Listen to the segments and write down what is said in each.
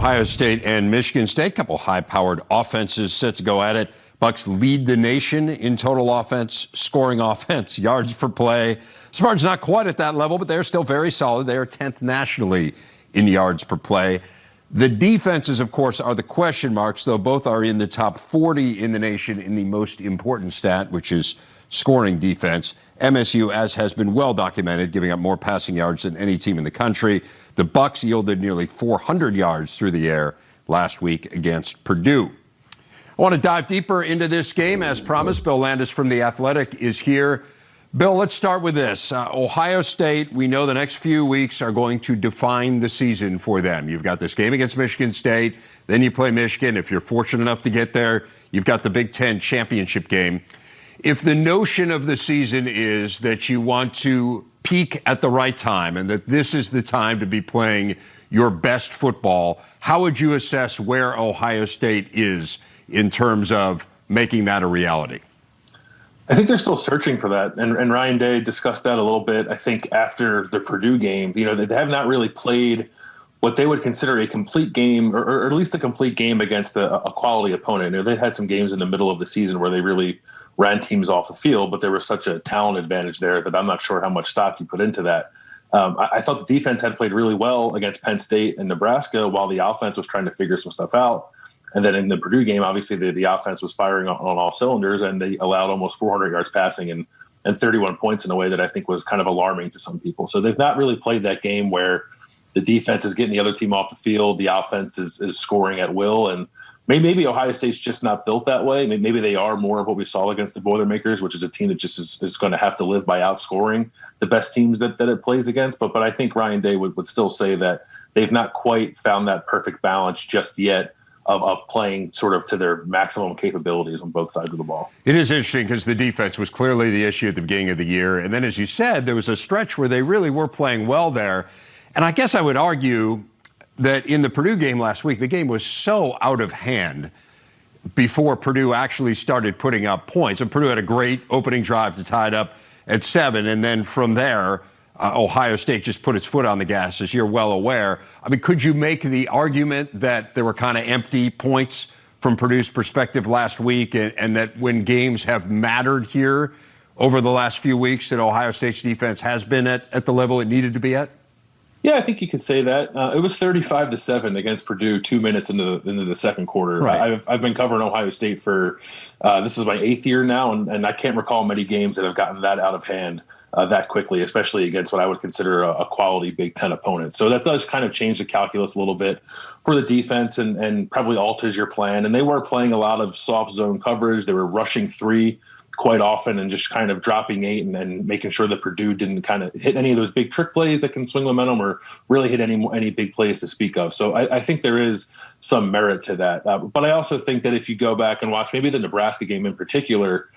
Ohio State and Michigan State, couple high-powered offenses set to go at it. Bucks lead the nation in total offense, scoring offense, yards per play. Spartans not quite at that level, but they're still very solid. They are 10th nationally in yards per play. The defenses, of course, are the question marks, though both are in the top 40 in the nation in the most important stat, which is scoring defense. MSU, as has been well documented, giving up more passing yards than any team in the country. The Bucks yielded nearly 400 yards through the air last week against Purdue. I want to dive deeper into this game. As promised, Bill Landis from The Athletic is here. Bill, let's start with this. Ohio State, we know the next few weeks are going to define the season for them. You've got this game against Michigan State, then you play Michigan. If you're fortunate enough to get there, you've got the Big Ten championship game. If the notion of the season is that you want to peak at the right time and that this is the time to be playing your best football, how would you assess where Ohio State is in terms of making that a reality? I think they're still searching for that. And Ryan Day discussed that a little bit. I think after the Purdue game, they have not really played what they would consider a complete game, or at least a complete game against a quality opponent. They had some games in the middle of the season where they really ran teams off the field, but there was such a talent advantage there that I'm not sure how much stock you put into that. I thought the defense had played really well against Penn State and Nebraska while the offense was trying to figure some stuff out. And then in the Purdue game, obviously the offense was firing on all cylinders, and they allowed almost 400 yards passing and 31 points in a way that I think was kind of alarming to some people. So they've not really played that game where the defense is getting the other team off the field, the offense is scoring at will, and maybe Ohio State's just not built that way. Maybe they are more of what we saw against the Boilermakers, which is a team that just is going to have to live by outscoring the best teams that it plays against. But I think Ryan Day would still say that they've not quite found that perfect balance just yet of playing sort of to their maximum capabilities on both sides of the ball. It is interesting because the defense was clearly the issue at the beginning of the year. And then, as you said, there was a stretch where they really were playing well there. And I guess I would argue that in the Purdue game last week, the game was so out of hand before Purdue actually started putting up points. And Purdue had a great opening drive to tie it up at 7. And then from there, Ohio State just put its foot on the gas, as you're well aware. I mean, could you make the argument that there were kind of empty points from Purdue's perspective last week, and that when games have mattered here over the last few weeks, that Ohio State's defense has been at the level it needed to be at? Yeah, I think you could say that. It was 35-7 against Purdue 2 minutes into the second quarter. Right. I've been covering Ohio State for this is my 8th year now, and I can't recall many games that have gotten that out of hand that quickly, especially against what I would consider a quality Big Ten opponent. So that does kind of change the calculus a little bit for the defense and probably alters your plan. And they were playing a lot of soft zone coverage. They were rushing 3 quite often and just kind of dropping 8 and making sure that Purdue didn't kind of hit any of those big trick plays that can swing momentum or really hit any big plays to speak of. So I think there is some merit to that. But I also think that if you go back and watch maybe the Nebraska game in particular,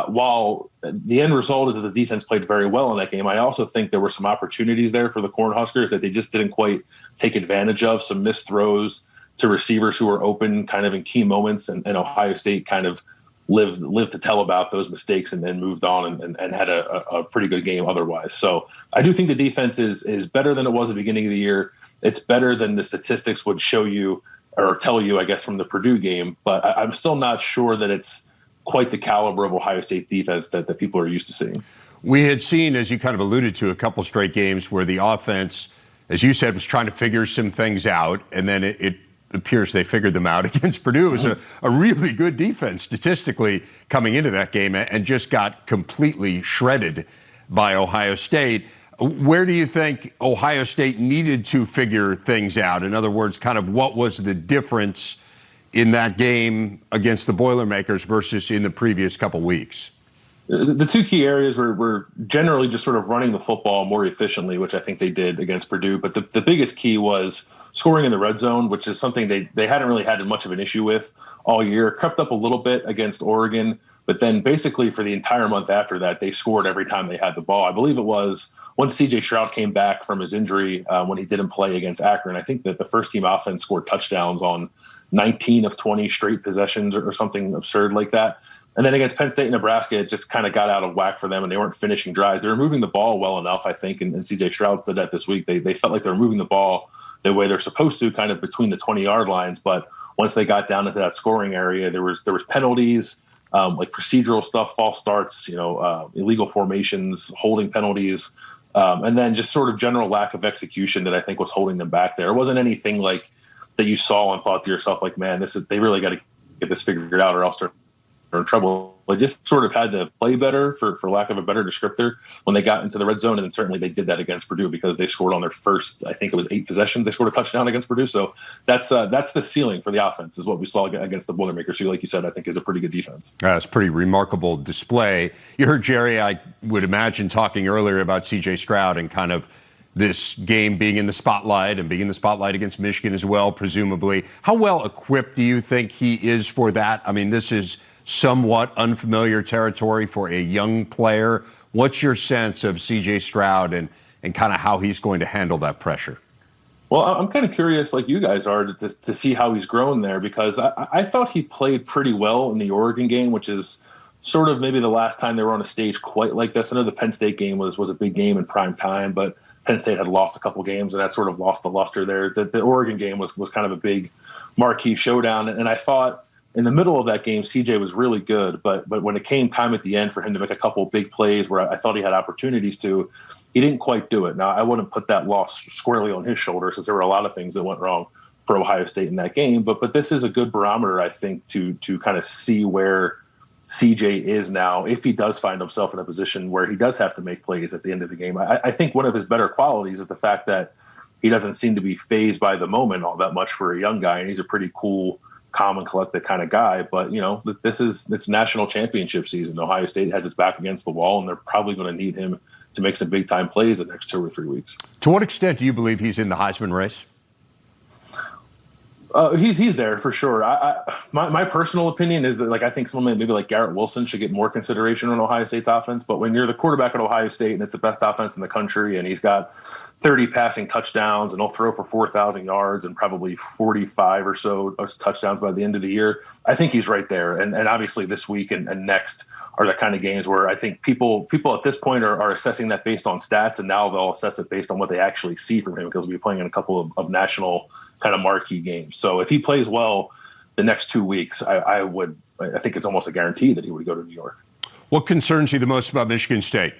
while the end result is that the defense played very well in that game, I also think there were some opportunities there for the Cornhuskers that they just didn't quite take advantage of, some missed throws to receivers who were open kind of in key moments, and Ohio State kind of lived to tell about those mistakes and then moved on and had a pretty good game otherwise. So I do think the defense is better than it was at the beginning of the year. It's better than the statistics would show you or tell you, I guess, from the Purdue game, but I'm still not sure that it's quite the caliber of Ohio State defense that people are used to seeing. We had seen, as you kind of alluded to, a couple straight games where the offense, as you said, was trying to figure some things out, and then it appears they figured them out against Purdue. It was a really good defense statistically coming into that game and just got completely shredded by Ohio State. Where do you think Ohio State needed to figure things out? In other words, kind of what was the difference in that game against the Boilermakers versus in the previous couple weeks? The two key areas were generally just sort of running the football more efficiently, which I think they did against Purdue. But the biggest key was scoring in the red zone, which is something they hadn't really had much of an issue with all year. Crept up a little bit against Oregon, but then basically for the entire month after that, they scored every time they had the ball. I believe it was once C.J. Stroud came back from his injury when he didn't play against Akron. I think that the first team offense scored touchdowns on 19 of 20 straight possessions or something absurd like that. And then against Penn State and Nebraska, it just kind of got out of whack for them, and they weren't finishing drives. They were moving the ball well enough, I think, and C.J. Stroud said that this week. They felt like they were moving the ball the way they're supposed to, kind of between the 20-yard lines. But once they got down into that scoring area, there was penalties, like procedural stuff, false starts, illegal formations, holding penalties, and then just sort of general lack of execution that I think was holding them back there. It wasn't anything like that you saw and thought to yourself, like, man, they really got to get this figured out or else they're in trouble. They just sort of had to play better, for lack of a better descriptor, when they got into the red zone. And then certainly they did that against Purdue because they scored on their first, I think it was 8 possessions. They scored a touchdown against Purdue. So that's the ceiling for the offense, is what we saw against the Boilermakers, who, like you said, I think is a pretty good defense. It's a pretty remarkable display. You heard Jerry, I would imagine, talking earlier about C.J. Stroud and kind of this game being in the spotlight and being in the spotlight against Michigan as well, presumably. How well equipped do you think he is for that? I mean, this is somewhat unfamiliar territory for a young player. What's your sense of C.J. Stroud and kind of how he's going to handle that pressure? Well, I'm kind of curious, like you guys are, to see how he's grown there, because I thought he played pretty well in the Oregon game, which is sort of maybe the last time they were on a stage quite like this. I know the Penn State game was a big game in prime time, but Penn State had lost a couple games, and that sort of lost the luster there. The Oregon game was kind of a big marquee showdown, and I thought in the middle of that game, CJ was really good, but when it came time at the end for him to make a couple of big plays where I thought he had opportunities to, he didn't quite do it. Now, I wouldn't put that loss squarely on his shoulders, because there were a lot of things that went wrong for Ohio State in that game. But this is a good barometer, I think, to kind of see where CJ is now, if he does find himself in a position where he does have to make plays at the end of the game. I think one of his better qualities is the fact that he doesn't seem to be fazed by the moment all that much for a young guy, and he's a pretty cool, calm and collected kind of guy. But it's national championship season. Ohio State has its back against the wall, and they're probably going to need him to make some big time plays the next 2 or 3 weeks. To what extent do you believe he's in the Heisman race? He's there for sure. My personal opinion is that, like, I think someone maybe like Garrett Wilson should get more consideration on Ohio State's offense. But when you're the quarterback at Ohio State and it's the best offense in the country, and he's got 30 passing touchdowns, and he'll throw for 4,000 yards and probably 45 or so touchdowns by the end of the year, I think he's right there. And obviously this week and next are the kind of games where I think people at this point are assessing that based on stats, and now they'll assess it based on what they actually see from him, because we'll be playing in a couple of national kind of marquee games. So if he plays well the next 2 weeks, I think it's almost a guarantee that he would go to New York. What concerns you the most about Michigan State?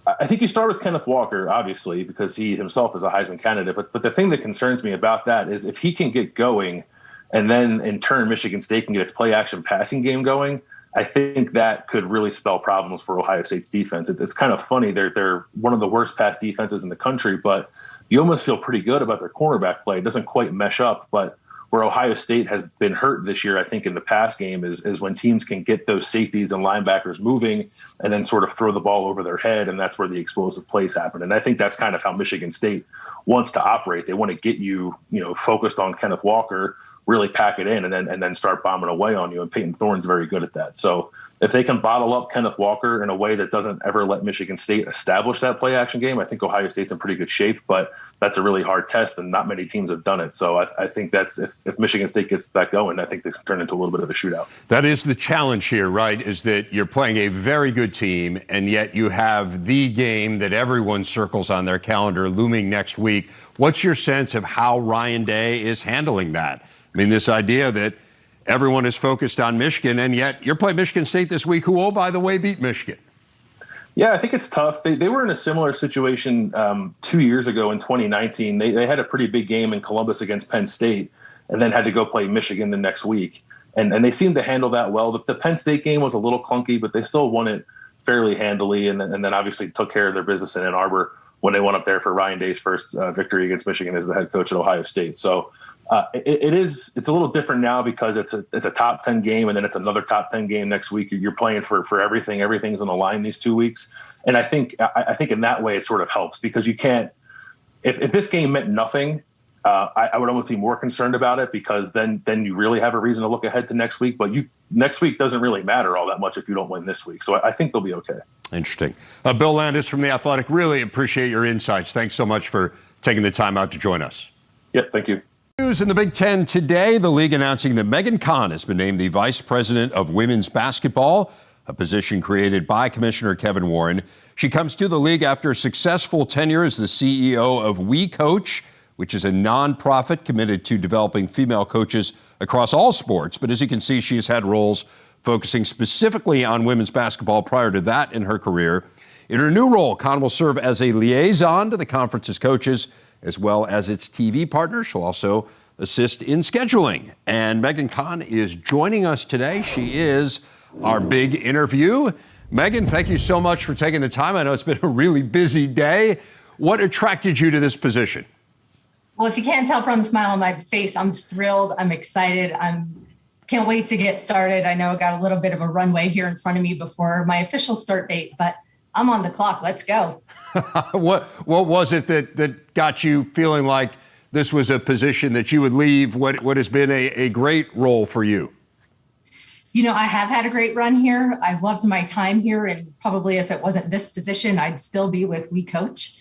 I think you start with Kenneth Walker, obviously, because he himself is a Heisman candidate. But the thing that concerns me about that is if he can get going, and then in turn Michigan State can get its play action passing game going, I think that could really spell problems for Ohio State's defense. It's kind of funny. They're one of the worst pass defenses in the country, but you almost feel pretty good about their cornerback play. It doesn't quite mesh up, but where Ohio State has been hurt this year, I think, in the pass game is when teams can get those safeties and linebackers moving and then sort of throw the ball over their head, and that's where the explosive plays happen. And I think that's kind of how Michigan State wants to operate. They want to get you, focused on Kenneth Walker, really pack it in, and then start bombing away on you. And Peyton Thorne's very good at that. So if they can bottle up Kenneth Walker in a way that doesn't ever let Michigan State establish that play action game, I think Ohio State's in pretty good shape. But that's a really hard test, and not many teams have done it. So I think that's if Michigan State gets that going, I think this turn into a little bit of a shootout. That is the challenge here, right? Is that you're playing a very good team, and yet you have the game that everyone circles on their calendar looming next week. What's your sense of how Ryan Day is handling that? I mean, this idea that everyone is focused on Michigan, and yet you're playing Michigan State this week, who, oh, by the way, beat Michigan. Yeah, I think it's tough. They were in a similar situation 2 years ago in 2019. They had a pretty big game in Columbus against Penn State, and then had to go play Michigan the next week. And they seemed to handle that well. The Penn State game was a little clunky, but they still won it fairly handily, and then obviously took care of their business in Ann Arbor when they went up there for Ryan Day's first victory against Michigan as the head coach at Ohio State. So it's a little different now, because it's a top 10 game, and then it's another top 10 game next week. You're playing for everything. Everything's on the line these 2 weeks. And I think in that way it sort of helps, because you can't, if this game meant nothing, I would almost be more concerned about it, because then you really have a reason to look ahead to next week. But next week doesn't really matter all that much if you don't win this week. So I think they'll be okay. Interesting. Bill Landis from The Athletic, really appreciate your insights. Thanks so much for taking the time out to join us. Yep, thank you. News in the Big Ten today, the league announcing that Kahn has been named the vice president of women's basketball. a position created by Commissioner Kevin Warren. She comes to the league after a successful tenure as the CEO of We Coach, which is a nonprofit committed to developing female coaches across all sports. But as you can see, she has had roles focusing specifically on women's basketball prior to that in her career. In her new role, Kahn will serve as a liaison to the conference's coaches, as well as its TV partner. She'll also assist in scheduling. And Megan Kahn is joining us today. She is our big interview. Megan, thank you so much for taking the time. I know it's been a really busy day. What attracted you to this position? Well, if you can't tell from the smile on my face, I'm thrilled. I'm excited. Can't wait to get started. I know I got a little bit of a runway here in front of me before my official start date, but I'm on the clock. Let's go. What was it that got you feeling like this was a position that you would leave what has been a great role for you? You know, I have had a great run here. I've loved my time here, and probably if it wasn't this position, I'd still be with We Coach.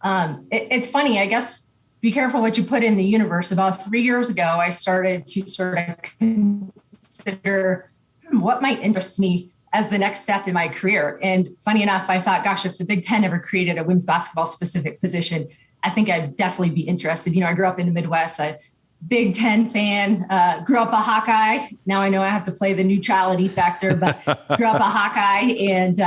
It's funny, I guess. Be careful what you put in the universe. About 3 years ago, I started to sort of consider what might interest me as the next step in my career. And funny enough, I thought, gosh, if the Big Ten ever created a women's basketball specific position, I think I'd definitely be interested. You know, I grew up in the Midwest, a Big Ten fan, grew up a Hawkeye. Now I know I have to play the neutrality factor, but grew up a Hawkeye, and,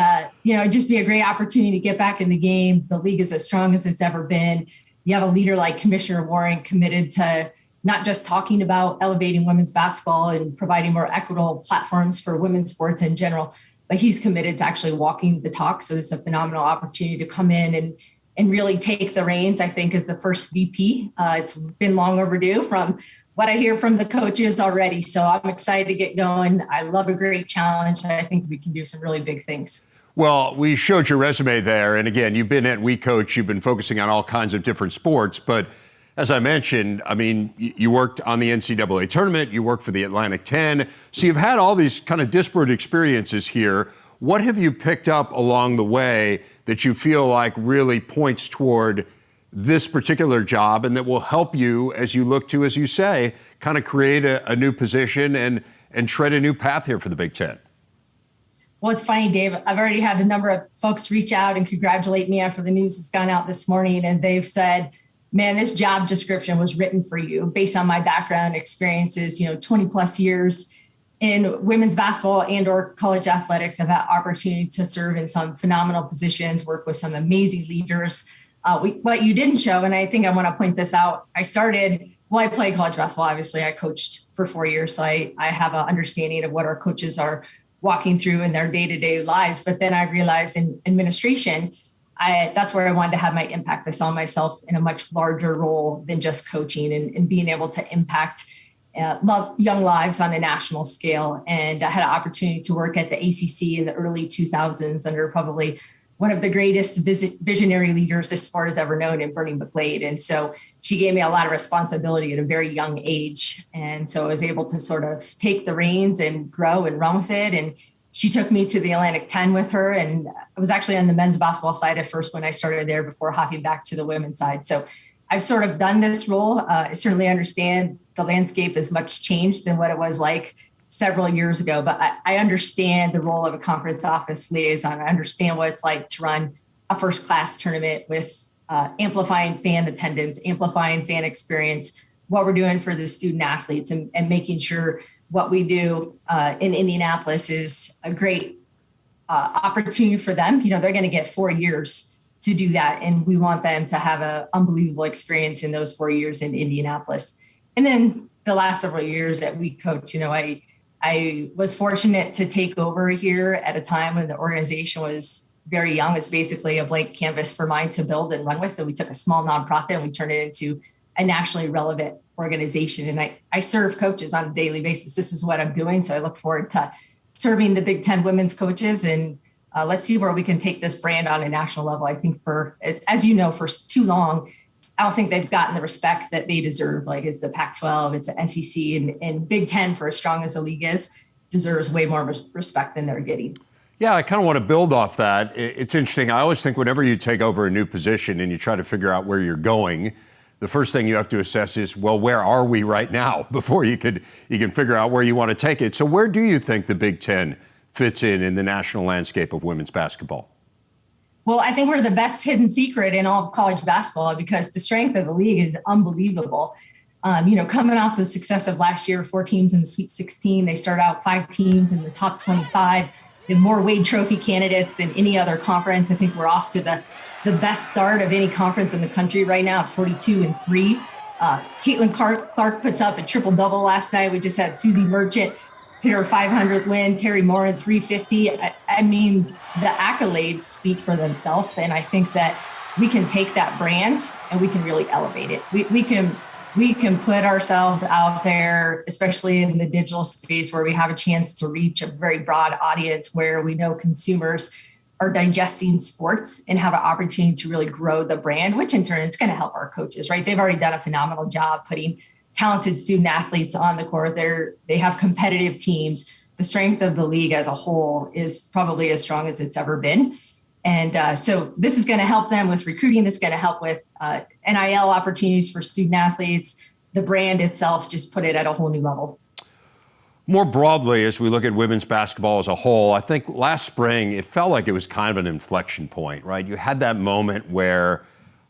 it'd just be a great opportunity to get back in the game. The league is as strong as it's ever been. You have a leader like Commissioner Warren committed to not just talking about elevating women's basketball and providing more equitable platforms for women's sports in general, but he's committed to actually walking the talk. So this is a phenomenal opportunity to come in and really take the reins, I think, as the first VP. It's been long overdue from what I hear from the coaches already. So I'm excited to get going. I love a great challenge. I think we can do some really big things. Well, we showed your resume there. And again, you've been at We Coach. You've been focusing on all kinds of different sports. But as I mentioned, I mean, you worked on the NCAA tournament. You worked for the Atlantic 10. So you've had all these kind of disparate experiences here. What have you picked up along the way that you feel like really points toward this particular job and that will help you as you look to, as you say, kind of create a new position and tread a new path here for the Big Ten? Well, it's funny, Dave. I've already had a number of folks reach out and congratulate me after the news has gone out this morning. And they've said, man, this job description was written for you based on my background experiences, 20 plus years in women's basketball and or college athletics. I've had opportunity to serve in some phenomenal positions, work with some amazing leaders. What you didn't show, and I think I want to point this out, I played college basketball. Obviously, I coached for 4 years. So I have an understanding of what our coaches are walking through in their day-to-day lives. But then I realized in administration, that's where I wanted to have my impact. I saw myself in a much larger role than just coaching and being able to impact young lives on a national scale. And I had an opportunity to work at the ACC in the early 2000s under probably one of the greatest visionary leaders this sport has ever known in Bernie McGlade. And so she gave me a lot of responsibility at a very young age. And so I was able to sort of take the reins and grow and run with it. And she took me to the Atlantic 10 with her. And I was actually on the men's basketball side at first when I started there before hopping back to the women's side. So I've sort of done this role. I certainly understand the landscape is much changed than what it was like several years ago, but I understand the role of a conference office liaison. I understand what it's like to run a first class tournament with amplifying fan attendance, amplifying fan experience, what we're doing for the student athletes and making sure what we do in Indianapolis is a great opportunity for them. They're going to get 4 years to do that. And we want them to have an unbelievable experience in those 4 years in Indianapolis. And then the last several years that We Coach, I was fortunate to take over here at a time when the organization was very young. It's basically a blank canvas for mine to build and run with. And we took a small nonprofit and we turned it into a nationally relevant organization. And I serve coaches on a daily basis. This is what I'm doing. So I look forward to serving the Big Ten women's coaches. And let's see where we can take this brand on a national level. I think as you know, for too long, I don't think they've gotten the respect that they deserve. Like it's the Pac-12, it's the SEC, and Big Ten, for as strong as the league is, deserves way more respect than they're getting. Yeah, I kind of want to build off that. It's interesting. I always think whenever you take over a new position and you try to figure out where you're going, the first thing you have to assess is, well, where are we right now before you can figure out where you want to take it. So where do you think the Big Ten fits in the national landscape of women's basketball? Well, I think we're the best hidden secret in all of college basketball because the strength of the league is unbelievable. Coming off the success of last year, 4 teams in the Sweet 16, they start out 5 teams in the top 25. They have more Wade Trophy candidates than any other conference. I think we're off to the best start of any conference in the country right now at 42-3. Caitlin Clark puts up a triple-double last night. We just had Susie Merchant hit her 500th win, Terry Morin 350. I mean, the accolades speak for themselves, and I think that we can take that brand and we can really elevate it. We can put ourselves out there, especially in the digital space where we have a chance to reach a very broad audience where we know consumers are digesting sports and have an opportunity to really grow the brand, which in turn is going to help our coaches, right? They've already done a phenomenal job putting talented student athletes on the court. They have competitive teams. The strength of the league as a whole is probably as strong as it's ever been. And so this is going to help them with recruiting. This is going to help with NIL opportunities for student athletes. The brand itself just put it at a whole new level. More broadly, as we look at women's basketball as a whole, I think last spring it felt like it was kind of an inflection point, right? You had that moment where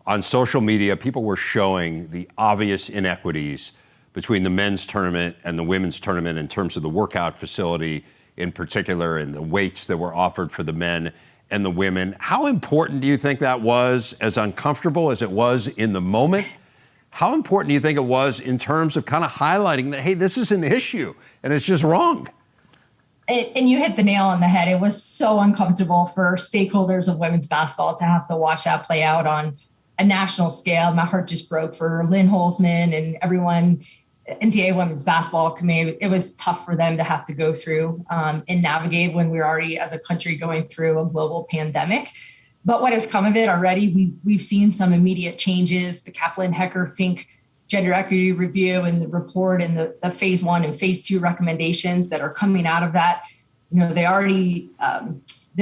on social media, people were showing the obvious inequities between the men's tournament and the women's tournament in terms of the workout facility in particular and the weights that were offered for the men and the women. How important do you think that was, as uncomfortable as it was in the moment? How important do you think it was in terms of kind of highlighting that, hey, this is an issue and it's just wrong? And you hit the nail on the head. It was so uncomfortable for stakeholders of women's basketball to have to watch that play out on a national scale. My heart just broke for Lynn Holzman and everyone, NCAA women's basketball committee. It was tough for them to have to go through and navigate when we're already as a country going through a global pandemic. But what has come of it already, we've seen some immediate changes. The Kaplan-Hecker-Fink gender equity review and the report and the phase 1 and phase 2 recommendations that are coming out of that. They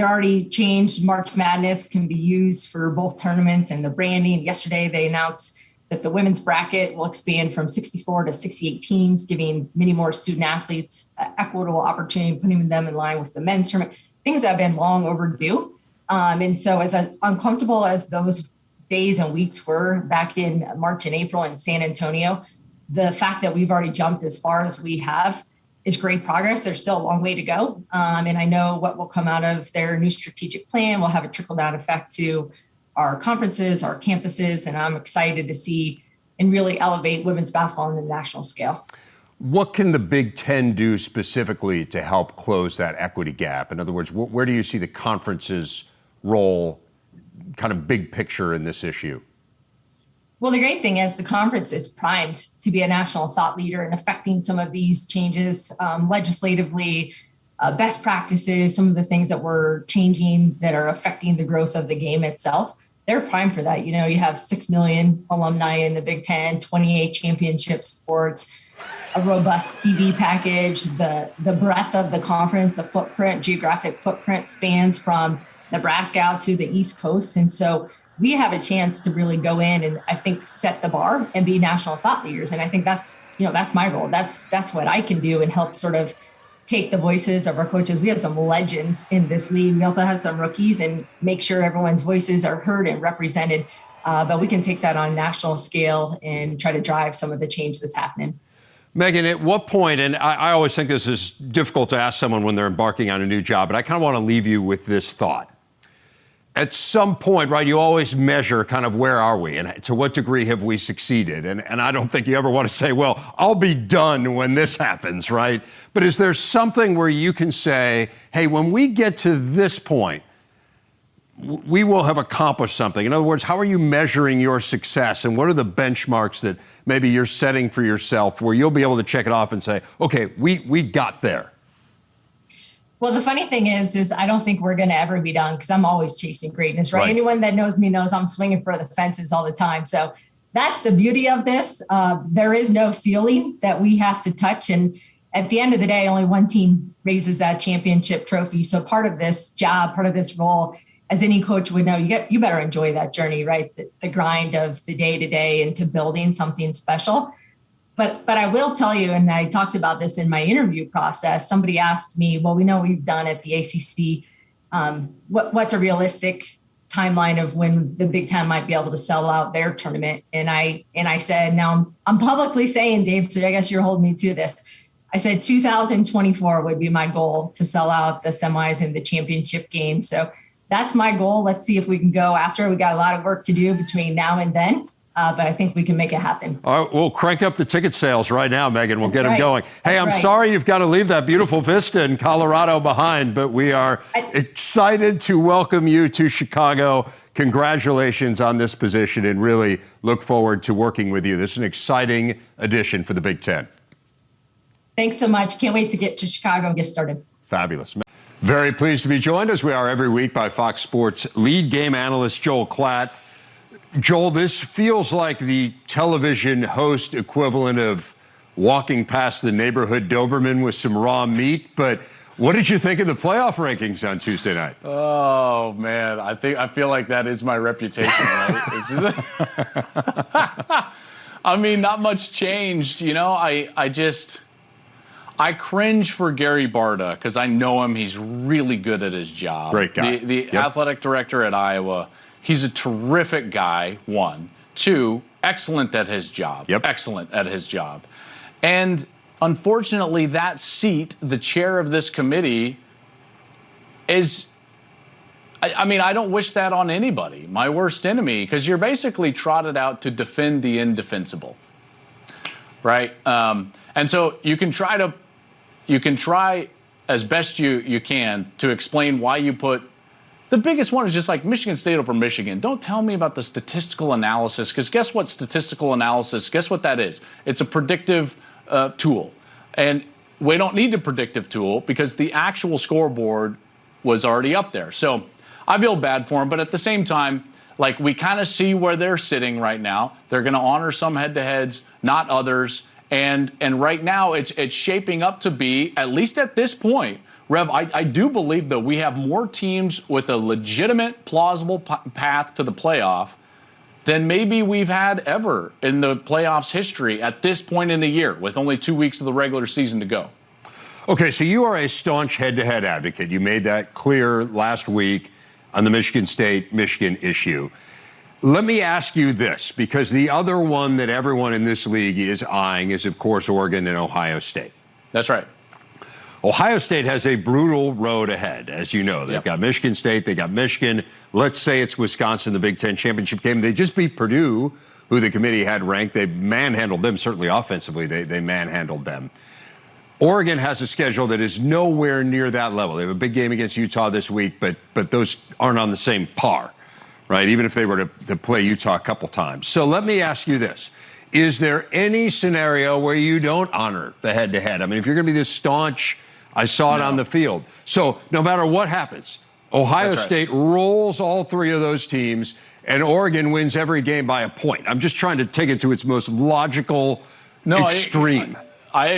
already changed. March Madness can be used for both tournaments and the branding. Yesterday, they announced that the women's bracket will expand from 64 to 68 teams, giving many more student athletes equitable opportunity, putting them in line with the men's tournament, things that have been long overdue. And so as uncomfortable as those days and weeks were back in March and April in San Antonio, the fact that we've already jumped as far as we have is great progress. There's still a long way to go. And I know what will come out of their new strategic plan will have a trickle-down effect to our conferences, our campuses, and I'm excited to see and really elevate women's basketball on the national scale. What can the Big Ten do specifically to help close that equity gap? In other words, where do you see the conference's role, kind of big picture in this issue? Well, the great thing is the conference is primed to be a national thought leader in affecting some of these changes legislatively, best practices, some of the things that we're changing that are affecting the growth of the game itself. They're primed for that. You have 6 million alumni in the Big Ten, 28 championship sports, a robust TV package, the breadth of the conference, the footprint, geographic footprint spans from Nebraska out to the East Coast. And so we have a chance to really go in and I think set the bar and be national thought leaders. And I think that's my role. That's what I can do and help sort of take the voices of our coaches. We have some legends in this league. We also have some rookies and make sure everyone's voices are heard and represented. But we can take that on a national scale and try to drive some of the change that's happening. Megan, at what point, and I always think this is difficult to ask someone when they're embarking on a new job, but I kind of want to leave you with this thought. At some point, right, you always measure kind of where are we and to what degree have we succeeded? And I don't think you ever want to say, well, I'll be done when this happens, right? But is there something where you can say, hey, when we get to this point, we will have accomplished something? In other words, how are you measuring your success? And what are the benchmarks that maybe you're setting for yourself where you'll be able to check it off and say, okay, we got there? Well, the funny thing is I don't think we're going to ever be done because I'm always chasing greatness, right? Anyone that knows me knows I'm swinging for the fences all the time. So that's the beauty of this. There is no ceiling that we have to touch. And at the end of the day, only one team raises that championship trophy. So part of this job, part of this role, as any coach would know, you better enjoy that journey, right? The grind of the day-to-day into building something special. But I will tell you, and I talked about this in my interview process. Somebody asked me, well, we know what you've done at the ACC. What's a realistic timeline of when the Big Ten might be able to sell out their tournament? And I said, now I'm publicly saying, Dave, so I guess you're holding me to this. I said 2024 would be my goal to sell out the semis and the championship game. So that's my goal. Let's see if we can go after. We got a lot of work to do between now and then. But I think we can make it happen. All right, we'll crank up the ticket sales right now, Megan. We'll get them going. Hey, I'm right. sorry you've got to leave that beautiful vista in Colorado behind, but we are excited to welcome you to Chicago. Congratulations on this position, and really look forward to working with you. This is an exciting addition for the Big Ten. Thanks so much. Can't wait to get to Chicago and get started. Fabulous. Very pleased to be joined, as we are every week, by Fox Sports lead game analyst Joel Klatt. Joel, this feels like the television host equivalent of walking past the neighborhood Doberman with some raw meat, but what did you think of the playoff rankings on Tuesday night? Oh, man, I feel like that is my reputation, right? It's just, I mean, not much changed, you know. I cringe for Gary Barta because I know him. He's really good at his job. Great guy. The athletic director at Iowa. He's a terrific guy, one. Two, excellent at his job. Excellent at his job. And unfortunately, that seat, the chair of this committee, is, I mean, I don't wish that on anybody, my worst enemy, because you're basically trotted out to defend the indefensible, right? And so you can try as best you can to explain why you put. The biggest one is just like Michigan State over Michigan. Don't tell me about the statistical analysis, because guess what statistical analysis, guess what that is? It's a predictive tool. And we don't need a predictive tool because the actual scoreboard was already up there. So I feel bad for them, but at the same time, like, we kind of see where they're sitting right now. They're going to honor some head-to-heads, not others. And right now it's shaping up to be, at least at this point, Rev, I do believe that we have more teams with a legitimate, plausible path to the playoff than maybe we've had ever in the playoffs history at this point in the year, with only 2 weeks of the regular season to go. Okay, so you are a staunch head-to-head advocate. You made that clear last week on the Michigan State-Michigan issue. Let me ask you this, because the other one that everyone in this league is eyeing is, of course, Oregon and Ohio State. That's right. Ohio State has a brutal road ahead, as you know. They've got Michigan State, they got Michigan. Let's say it's Wisconsin, the Big Ten championship game. They just beat Purdue, who the committee had ranked. They manhandled them, certainly offensively. They manhandled them. Oregon has a schedule that is nowhere near that level. They have a big game against Utah this week, but those aren't on the same par, right? Even if they were to play Utah a couple times. So let me ask you this. Is there any scenario where you don't honor the head-to-head? I mean, if you're going to be this staunch, I saw it on the field. So no matter what happens, Ohio State rolls all three of those teams, and Oregon wins every game by a point. I'm just trying to take it to its most logical extreme.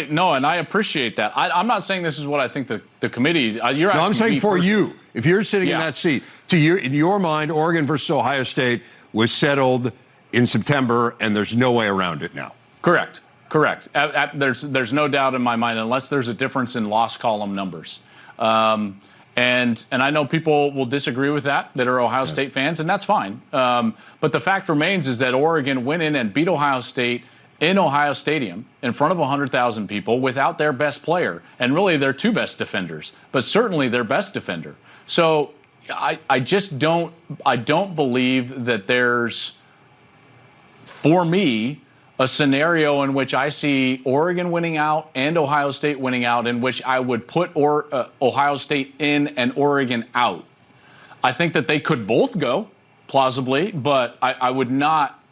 No, and I appreciate that. I'm not saying this is what I think the committee. You're asking I'm saying me for you, if you're sitting in that seat, in your mind, Oregon versus Ohio State was settled in September, and there's no way around it now. Correct. There's no doubt in my mind, unless there's a difference in loss column numbers. And I know people will disagree with that are Ohio State fans, and that's fine. But the fact remains is that Oregon went in and beat Ohio State in Ohio Stadium in front of 100,000 people without their best player, and really their two best defenders, but certainly their best defender. So I just don't believe that there's, for me, a scenario in which I see Oregon winning out and Ohio State winning out, in which I would put Ohio State in and Oregon out. I think that they could both go, plausibly, but I would not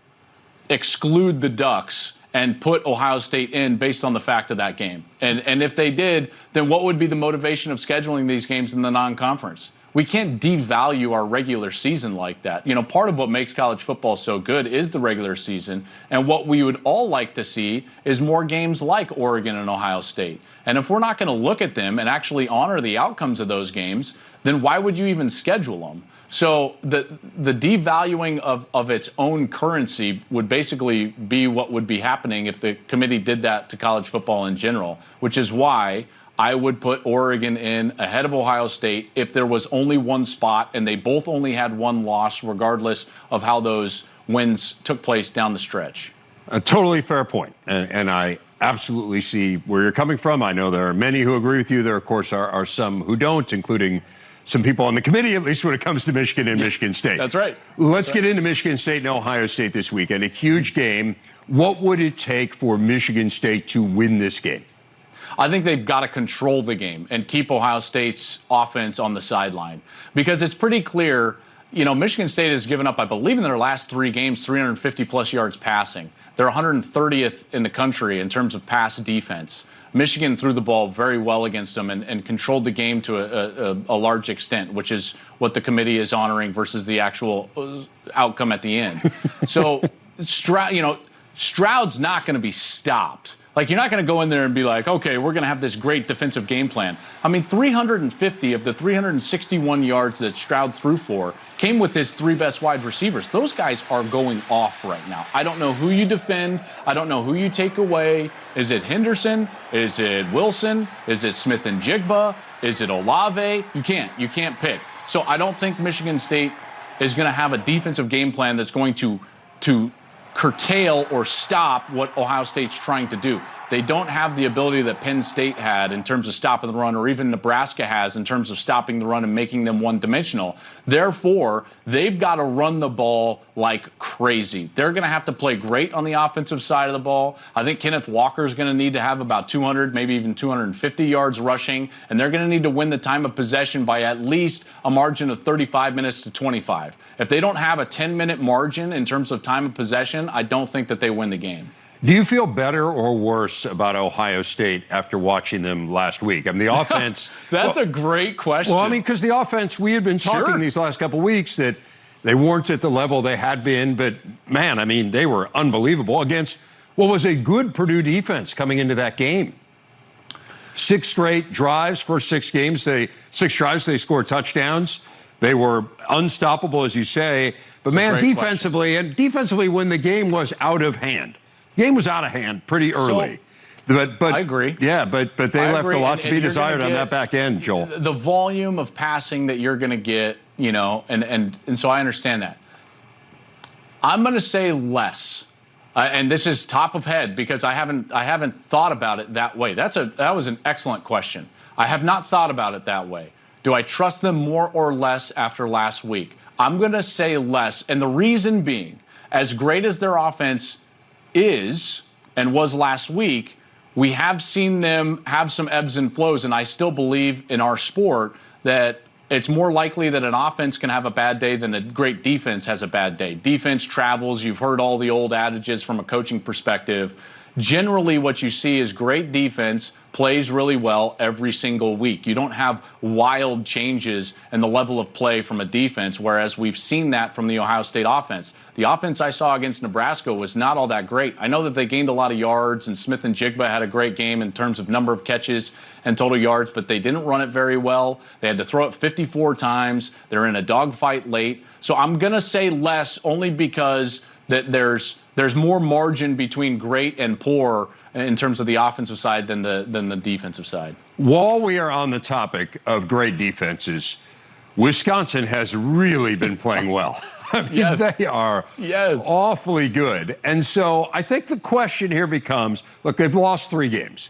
exclude the Ducks and put Ohio State in based on the fact of that game. And if they did, then what would be the motivation of scheduling these games in the non-conference? We can't devalue our regular season like that. You know, part of what makes college football so good is the regular season. And what we would all like to see is more games like Oregon and Ohio State. And if we're not going to look at them and actually honor the outcomes of those games, then why would you even schedule them? So the devaluing of its own currency would basically be what would be happening if the committee did that to college football in general, which is why I would put Oregon in ahead of Ohio State if there was only one spot and they both only had one loss, regardless of how those wins took place down the stretch. A totally fair point. And I absolutely see where you're coming from. I know there are many who agree with you. There, of course, are some who don't, including some people on the committee, at least when it comes to Michigan and Michigan State. That's right. Let's get into Michigan State and Ohio State this weekend. A huge game. What would it take for Michigan State to win this game? I think they've got to control the game and keep Ohio State's offense on the sideline, because it's pretty clear, you know, Michigan State has given up, I believe, in their last 3 games, 350-plus yards passing. They're 130th in the country in terms of pass defense. Michigan threw the ball very well against them and controlled the game to a large extent, which is what the committee is honoring versus the actual outcome at the end. So, Stroud's not going to be stopped. Like, you're not going to go in there and be like, okay, we're going to have this great defensive game plan. I mean, 350 of the 361 yards that Stroud threw for came with his 3 best wide receivers. Those guys are going off right now. I don't know who you defend. I don't know who you take away. Is it Henderson? Is it Wilson? Is it Smith and Jigba? Is it Olave? You can't pick. So I don't think Michigan State is going to have a defensive game plan that's going to curtail or stop what Ohio State's trying to do. They don't have the ability that Penn State had in terms of stopping the run, or even Nebraska has in terms of stopping the run and making them one-dimensional. Therefore, they've got to run the ball like crazy. They're going to have to play great on the offensive side of the ball. I think Kenneth Walker is going to need to have about 200, maybe even 250 yards rushing, and they're going to need to win the time of possession by at least a margin of 35 minutes to 25. If they don't have a 10-minute margin in terms of time of possession, I don't think that they win the game. Do you feel better or worse about Ohio State after watching them last week? I mean, the offense... That's a great question. Well, I mean, because the offense, we had been talking these last couple of weeks that they weren't at the level they had been, but, man, I mean, they were unbelievable against what was a good Purdue defense coming into that game. 6 straight drives, first 6 drives, they scored touchdowns. They were unstoppable, as you say. But, man, defensively, when the game was out of hand, game was out of hand pretty early. But I agree. Yeah, but they left a lot to be desired on that back end, Joel. The volume of passing that you're going to get, you know, and so I understand that. I'm going to say less. And this is top of head because I haven't thought about it that way. That was an excellent question. I have not thought about it that way. Do I trust them more or less after last week? I'm going to say less. And the reason being, as great as their offense is and was last week, we have seen them have some ebbs and flows. And I still believe in our sport that it's more likely that an offense can have a bad day than a great defense has a bad day. Defense travels. You've heard all the old adages from a coaching perspective. Generally, what you see is great defense plays really well every single week. You don't have wild changes in the level of play from a defense, whereas we've seen that from the Ohio State offense. The offense I saw against Nebraska was not all that great. I know that they gained a lot of yards, and Smith and Jigba had a great game in terms of number of catches and total yards, but they didn't run it very well. They had to throw it 54 times. They're in a dogfight late. So I'm going to say less only because that there's more margin between great and poor in terms of the offensive side than the defensive side. While we are on the topic of great defenses, Wisconsin has really been playing well. I mean, yes. They are awfully good. And so I think the question here becomes, look, they've lost 3 games.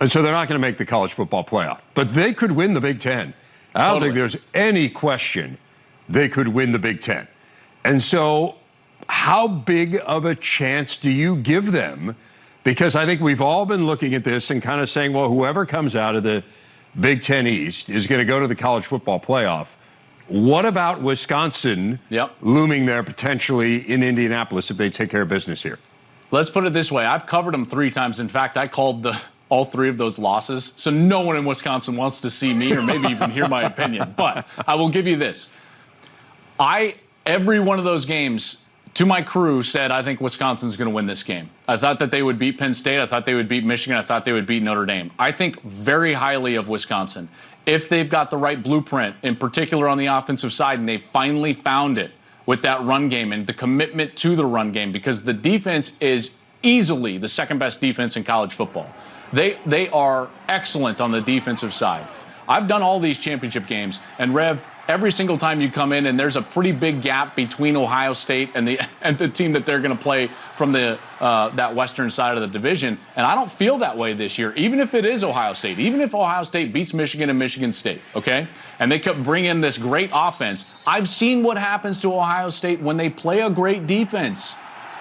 And so they're not going to make the college football playoff. But they could win the Big Ten. I don't think there's any question they could win the Big Ten. And so how big of a chance do you give them? Because I think we've all been looking at this and kind of saying, well, whoever comes out of the Big Ten East is going to go to the college football playoff. What about Wisconsin looming there potentially in Indianapolis if they take care of business here? Let's put it this way. I've covered them 3 times. In fact, I called all three of those losses. So no one in Wisconsin wants to see me or maybe even hear my opinion. But I will give you this. Every one of those games, to my crew, said, I think Wisconsin's going to win this game. I thought that they would beat Penn State. I thought they would beat Michigan. I thought they would beat Notre Dame. I think very highly of Wisconsin. If they've got the right blueprint, in particular on the offensive side, and they finally found it with that run game and the commitment to the run game, because the defense is easily the second best defense in college football. They are excellent on the defensive side. I've done all these championship games, and Rev, every single time you come in and there's a pretty big gap between Ohio State and the team that they're going to play from that western side of the division, and I don't feel that way this year, even if it is Ohio State, even if Ohio State beats Michigan and Michigan State, okay? And they could bring in this great offense. I've seen what happens to Ohio State when they play a great defense.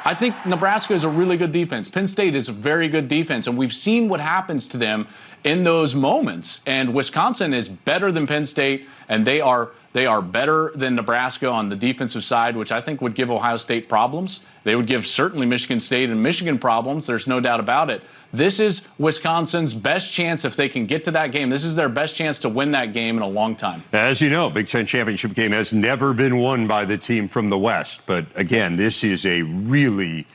I think Nebraska is a really good defense. Penn State is a very good defense, and we've seen what happens to them in those moments. And Wisconsin is better than Penn State, and they are better than Nebraska on the defensive side, which I think would give Ohio State problems. They would give certainly Michigan State and Michigan problems. There's no doubt about it. This is Wisconsin's best chance if they can get to that game. This is their best chance to win that game in a long time. As you know, Big Ten championship game has never been won by the team from the West. But again, this is a really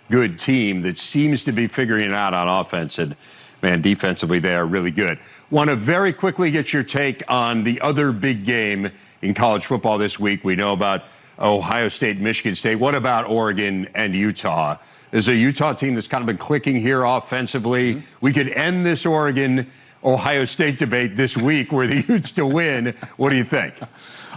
good team that seems to be figuring it out on offense. And man, defensively, they are really good. Want to very quickly get your take on the other big game in college football this week. We know about Ohio State, Michigan State. What about Oregon and Utah? There's a Utah team that's kind of been clicking here offensively. Mm-hmm. We could end this Oregon-Ohio State debate this week where the Utes to win. What do you think?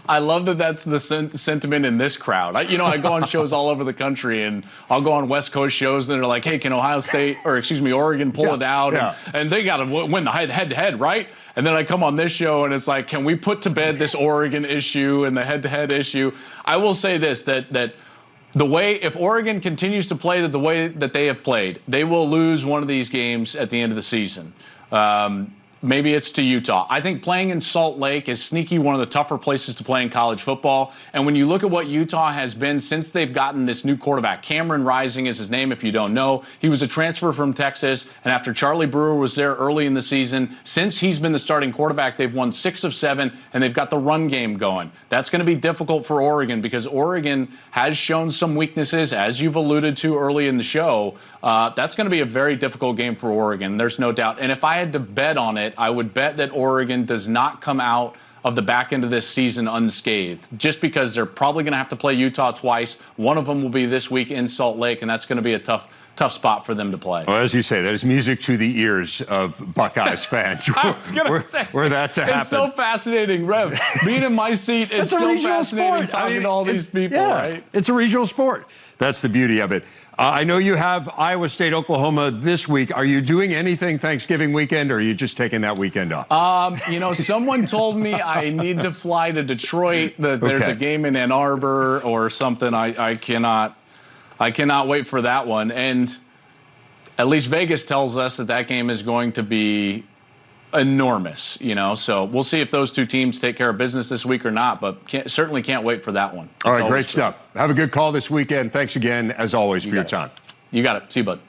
I love that that's the sentiment in this crowd. I go on shows all over the country, and I'll go on West Coast shows that are like, hey, can Oregon pull it out? And they got to win the head-to-head, right? And then I come on this show, and it's like, can we put to bed this Oregon issue and the head-to-head issue? I will say this, that the way, if Oregon continues to play the way that they have played, they will lose one of these games at the end of the season. Maybe it's to Utah. I think playing in Salt Lake is sneaky one of the tougher places to play in college football. And when you look at what Utah has been since they've gotten this new quarterback, Cameron Rising is his name if you don't know. He was a transfer from Texas, and after Charlie Brewer was there early in the season, since he's been the starting quarterback, they've won 6 of 7, and they've got the run game going. That's going to be difficult for Oregon because Oregon has shown some weaknesses, as you've alluded to early in the show. That's going to be a very difficult game for Oregon. There's no doubt. And if I had to bet on it, I would bet that Oregon does not come out of the back end of this season unscathed, just because they're probably going to have to play Utah twice. One of them will be this week in Salt Lake, and that's going to be a tough spot for them to play. Well, as you say, that is music to the ears of Buckeyes fans. I was going to say. Were that to happen. It's so fascinating, Rev. Being in my seat, it's so fascinating talking to all these people, right? It's a regional sport. That's the beauty of it. I know you have Iowa State, Oklahoma this week. Are you doing anything Thanksgiving weekend, or are you just taking that weekend off? Someone told me I need to fly to Detroit, that there's a game in Ann Arbor or something. I cannot wait for that one. And at least Vegas tells us that game is going to be enormous, so we'll see if those two teams take care of business this week or not, but certainly can't wait for that one. All right, great stuff. Have a good call this weekend. Thanks again, as always, for your time. You got it. See you, bud.